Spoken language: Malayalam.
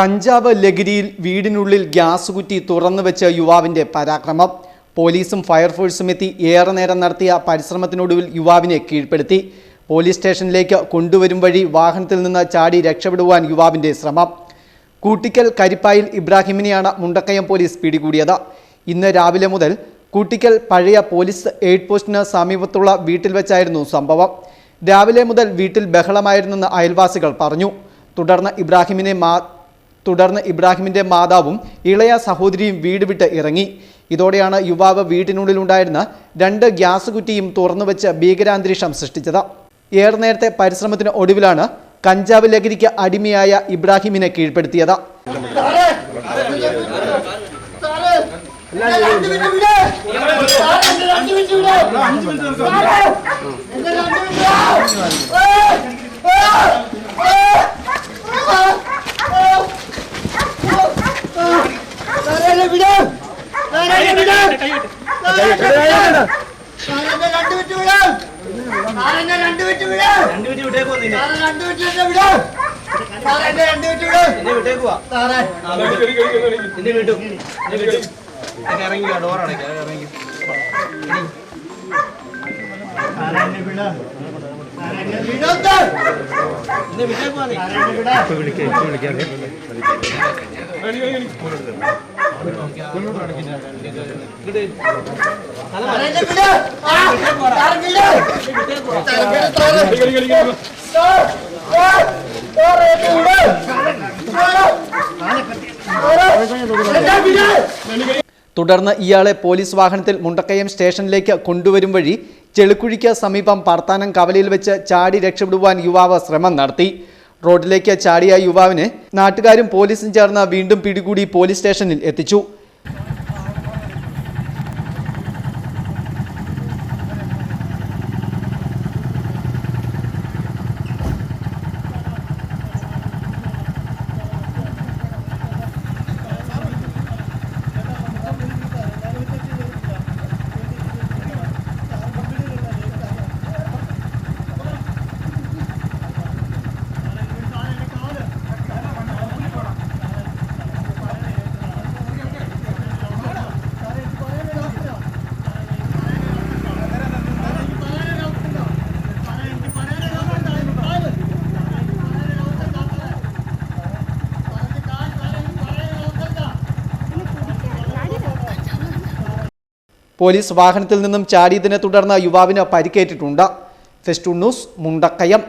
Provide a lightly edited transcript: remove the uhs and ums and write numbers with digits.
കഞ്ചാവ് ലഹരിയിൽ വീടിനുള്ളിൽ ഗ്യാസ് കുറ്റി തുറന്നു വെച്ച യുവാവിന്റെ പരാക്രമം. പോലീസും ഫയർഫോഴ്സും എത്തി ഏറെ നേരം നടത്തിയ പരിശ്രമത്തിനൊടുവിൽ യുവാവിനെ കീഴ്പ്പെടുത്തി. പോലീസ് സ്റ്റേഷനിലേക്ക് കൊണ്ടുവരും വഴി വാഹനത്തിൽ നിന്ന് ചാടി രക്ഷപ്പെടുവാൻ യുവാവിന്റെ ശ്രമം. കൂട്ടിക്കൽ കരിപ്പായിൽ ഇബ്രാഹിമിനെയാണ് മുണ്ടക്കയം പോലീസ് പിടികൂടിയത്. ഇന്ന് രാവിലെ മുതൽ കൂട്ടിക്കൽ പഴയ പോലീസ് എയ്ഡ് പോസ്റ്റിന് സമീപത്തുള്ള വീട്ടിൽ വെച്ചായിരുന്നു സംഭവം. രാവിലെ മുതൽ വീട്ടിൽ ബഹളമായിരുന്നെന്ന് അയൽവാസികൾ പറഞ്ഞു. തുടർന്ന് ഇബ്രാഹിമിന്റെ മാതാവും ഇളയ സഹോദരിയും വീട് വിട്ട് ഇറങ്ങി. ഇതോടെയാണ് യുവാവ് വീട്ടിനുള്ളിലുണ്ടായിരുന്ന 2 ഗ്യാസ് കുറ്റിയും തുറന്നുവെച്ച് ഭീകരാന്തരീക്ഷം സൃഷ്ടിച്ചത്. ഏറെ നേരത്തെ പരിശ്രമത്തിന് ഒടുവിലാണ് കഞ്ചാവ് ലഹരിക്ക് അടിമയായ ഇബ്രാഹിമിനെ കീഴ്പ്പെടുത്തിയത്. തുടർന്ന് ഇയാളെ പോലീസ് വാഹനത്തിൽ മുണ്ടക്കയം സ്റ്റേഷനിലേക്ക് കൊണ്ടുവരും വഴി ചെളിക്കുഴിക്ക് സമീപം പർത്താനം കവലയിൽ വെച്ച് ചാടി രക്ഷപ്പെടുവാൻ യുവാവ് ശ്രമം നടത്തി. റോഡിലേക്ക് ചാടിയ യുവാവിനെ നാട്ടുകാരും പോലീസും ചേർന്ന് വീണ്ടും പിടികൂടി പോലീസ് സ്റ്റേഷനിൽ എത്തിച്ചു. പോലീസ് വാഹനത്തിൽ നിന്നും ചാടിയതിനെ തുടർന്ന് യുവാവിന് പരിക്കേറ്റിട്ടുണ്ട്. Festoon news, Mundakayam.